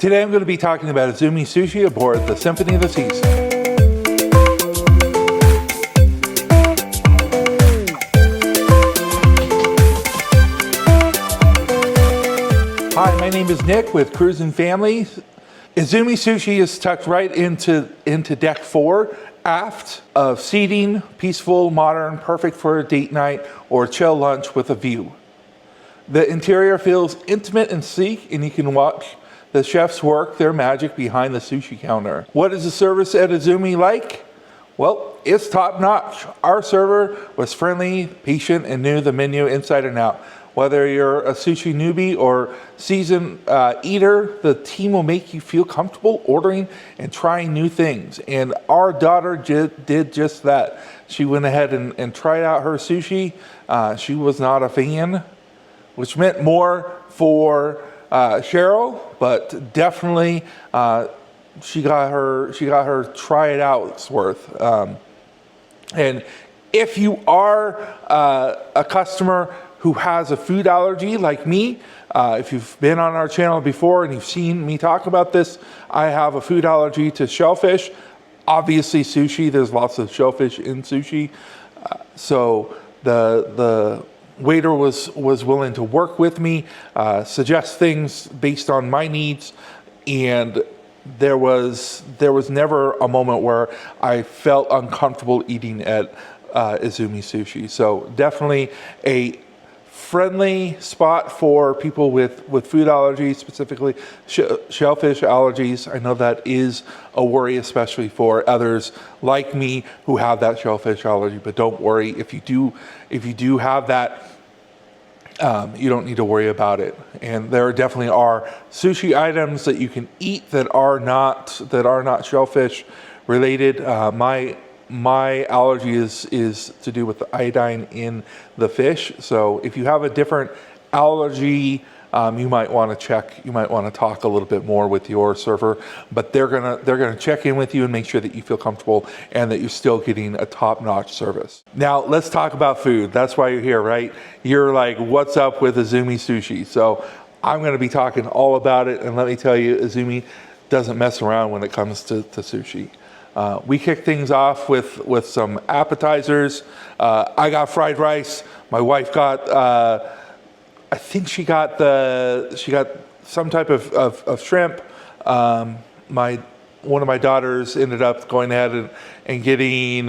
Today I'm going to be talking about Izumi Sushi aboard the Symphony of the Seas. Hi, my name is Nick with Cruisin' Family. Izumi Sushi is tucked right into deck 4, aft of seating, peaceful, modern, perfect for a date night or chill lunch with a view. The interior feels intimate and sleek, and you can watch the chefs work their magic behind the sushi counter. What is the service at Izumi like? Well, it's top notch. Our server was friendly, patient, and knew the menu inside and out. Whether you're a sushi newbie or seasoned eater, the team will make you feel comfortable ordering and trying new things. And our daughter did just that. She went ahead and tried out her sushi. She was not a fan, which meant more for Cheryl, but definitely she got her try it out's worth. And if you are a customer who has a food allergy like me, if you've been on our channel before and you've seen me talk about this, I have a food allergy to shellfish. Obviously sushi, there's lots of shellfish in sushi. So the waiter was willing to work with me, suggest things based on my needs, and there was never a moment where I felt uncomfortable eating at Izumi Sushi. So definitely a friendly spot for people with food allergies, specifically shellfish allergies. I know that is a worry, especially for others like me who have that shellfish allergy, but don't worry, if you do have that, you don't need to worry about it. And there definitely are sushi items that you can eat that are not shellfish related. My allergy is to do with the iodine in the fish. So if you have a different allergy, you might want to check. You might want to talk a little bit more with your server, but they're gonna check in with you and make sure that you feel comfortable and that you're still getting a top-notch service. Now let's talk about food. That's why you're here, right? You're like, what's up with Izumi Sushi? So I'm going to be talking all about it, and let me tell you, Izumi doesn't mess around when it comes to sushi. We kick things off with some appetizers. I got fried rice. My wife got. I think she got some type of shrimp. One of my daughters ended up going ahead and getting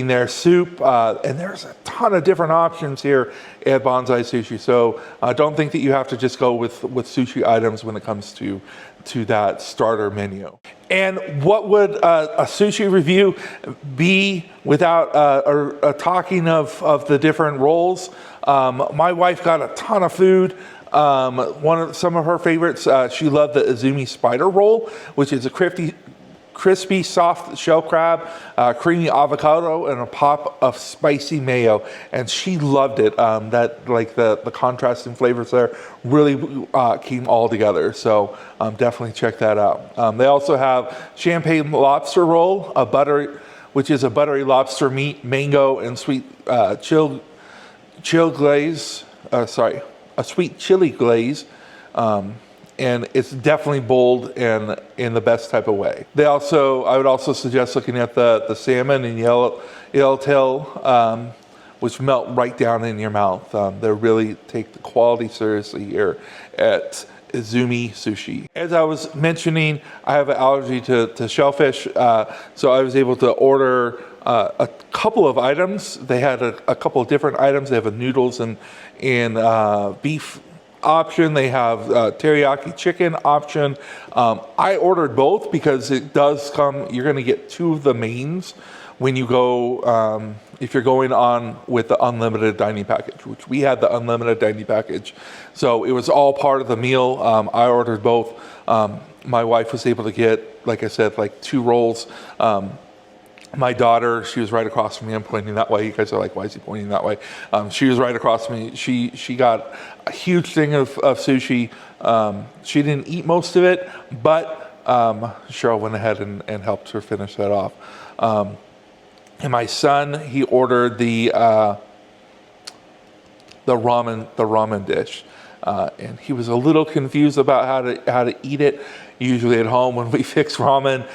their soup. And there's a ton of different options here at Bonsai Sushi. So don't think that you have to just go with sushi items when it comes to that starter menu. And what would a sushi review be without a talking of the different rolls? My wife got a ton of food. Some of her favorites, she loved the Izumi spider roll, which is a crispy, soft shell crab, creamy avocado, and a pop of spicy mayo. And she loved it. That like the contrasting flavors there really came all together. So definitely check that out. They also have champagne lobster roll, which is a buttery lobster meat, mango, and sweet chill glaze. A sweet chili glaze. And it's definitely bold and in the best type of way. I would also suggest looking at the salmon and yellowtail, which melt right down in your mouth. They really take the quality seriously here at Izumi Sushi. As I was mentioning, I have an allergy to shellfish, so I was able to order a couple of items. They had a couple of different items. They have a noodles and beef option. They have teriyaki chicken option. I ordered both because it does come, you're going to get 2 of the mains when you go, if you're going on with the unlimited dining package, which we had the unlimited dining package. So it was all part of the meal. I ordered both. My wife was able to get, like I said, like 2 rolls. My daughter, she was right across from me. I'm pointing that way. You guys are like, why is he pointing that way? She was right across from me. She got a huge thing of sushi. She didn't eat most of it, but Cheryl went ahead and helped her finish that off. And my son, he ordered the ramen dish. and he was a little confused about how to eat it. Usually at home when we fix ramen,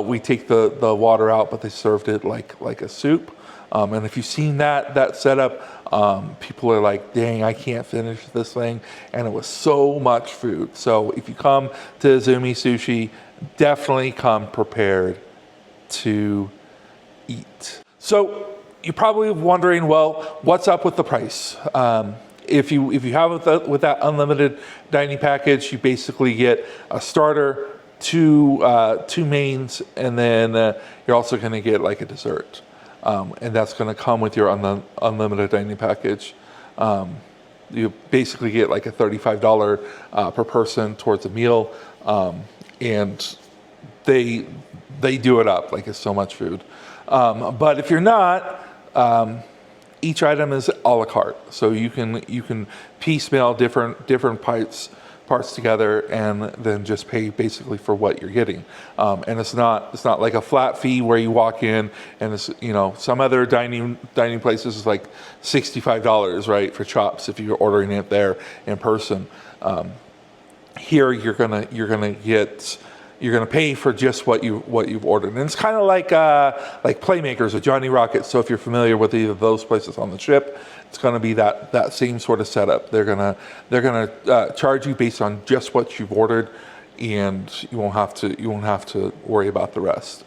we take the water out, but they served it like a soup. And if you've seen that setup, people are like, dang, I can't finish this thing. And it was so much food. So if you come to Izumi Sushi, definitely come prepared to eat. So you're probably wondering, well, what's up with the price? If you have with that unlimited dining package, you basically get a starter, two mains, and then you're also going to get like a dessert. And that's going to come with your unlimited dining package. You basically get like a $35 per person towards a meal, and they do it up like it's so much food. But if you're not, each item is a la carte, so you can piecemeal different parts together and then just pay basically for what you're getting. And it's not like a flat fee where you walk in and it's, some other dining places is like $65, right, for chops if you're ordering it there in person. Here you're gonna pay for just what you've ordered, and it's kind of like Playmakers or Johnny Rockets. So if you're familiar with either of those places on the ship, it's going to be that same sort of setup. They're gonna charge you based on just what you've ordered, and you won't have to worry about the rest.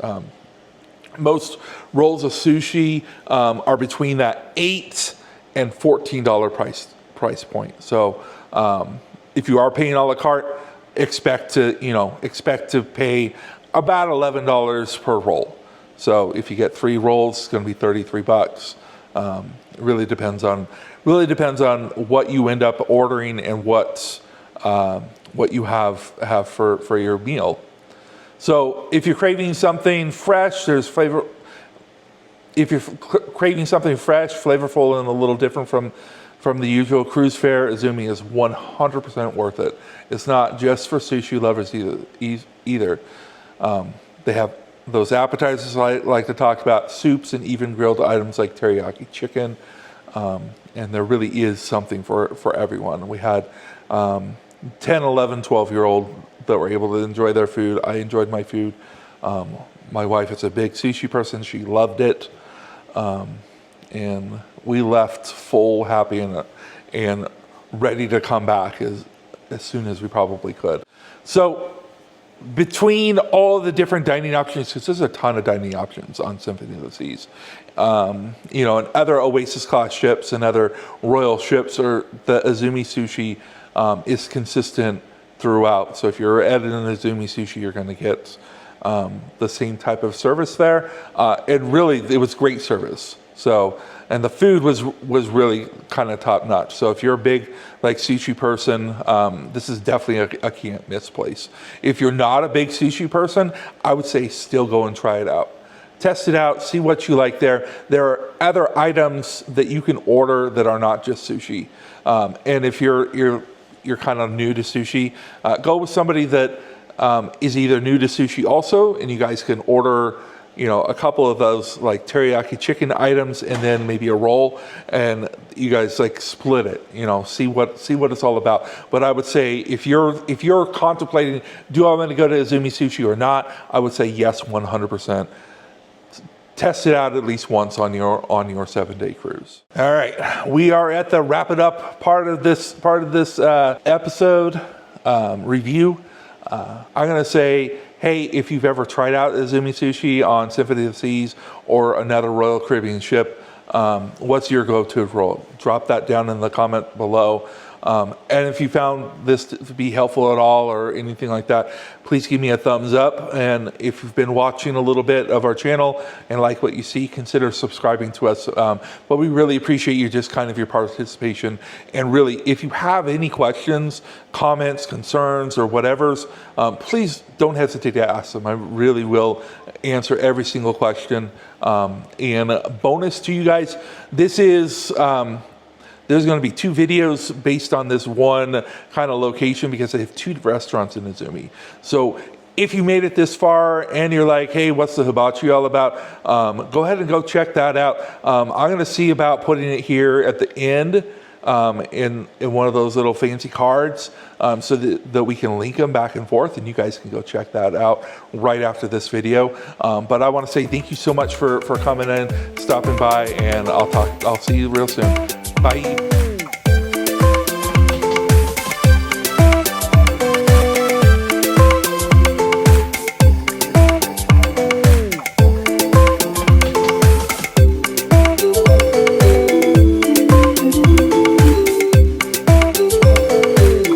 Most rolls of sushi are between that $8 and $14 price point. So if you are paying a la carte, expect to pay about $11 per roll. So if you get 3 rolls, it's going to be $33. It really depends on what you end up ordering and what you have for your meal. So if you're craving something fresh, there's flavor. If you're craving something fresh, flavorful, and a little different from the usual cruise fare, Izumi is 100% worth it. It's not just for sushi lovers either. They have those appetizers I like to talk about, soups, and even grilled items like teriyaki chicken. And there really is something for everyone. We had 10, 11, 12-year-old that were able to enjoy their food. I enjoyed my food. My wife is a big sushi person. She loved it. And we left full, happy, and ready to come back as soon as we probably could. So between all the different dining options, because there's a ton of dining options on Symphony of the Seas, and other Oasis class ships and other Royal ships, or the Izumi Sushi is consistent throughout. So if you're at an Izumi Sushi, you're going to get the same type of service there. And really, it was great service. So, and the food was really kind of top notch. So if you're a big sushi person, this is definitely a can't miss place. If you're not a big sushi person, I would say still go and try it out. Test it out, see what you like there. There are other items that you can order that are not just sushi. And if you're kind of new to sushi, go with somebody that is either new to sushi also, and you guys can order a couple of those like teriyaki chicken items and then maybe a roll, and you guys split it, see what it's all about. But I would say if you're contemplating, do I want to go to Izumi Sushi or not, I would say yes, 100%. Test it out at least once on your 7-day cruise. All right, we are at the wrap it up part of this episode review. I'm gonna say, hey, if you've ever tried out Izumi Sushi on Symphony of the Seas or another Royal Caribbean ship, what's your go-to roll? Drop that down in the comment below. And if you found this to be helpful at all or anything like that, please give me a thumbs up. And if you've been watching a little bit of our channel and like what you see, consider subscribing to us. But we really appreciate your participation. And really, if you have any questions, comments, concerns, or whatever's, please don't hesitate to ask them. I really will answer every single question. And bonus to you guys, this is... there's going to be 2 videos based on this one kind of location because they have 2 restaurants in Izumi. So if you made it this far and you're like, hey, what's the hibachi all about? Go ahead and go check that out. I'm going to see about putting it here at the end in one of those little fancy cards, so that we can link them back and forth, and you guys can go check that out right after this video. But I want to say thank you so much for coming in, stopping by, and I'll see you real soon. Bye.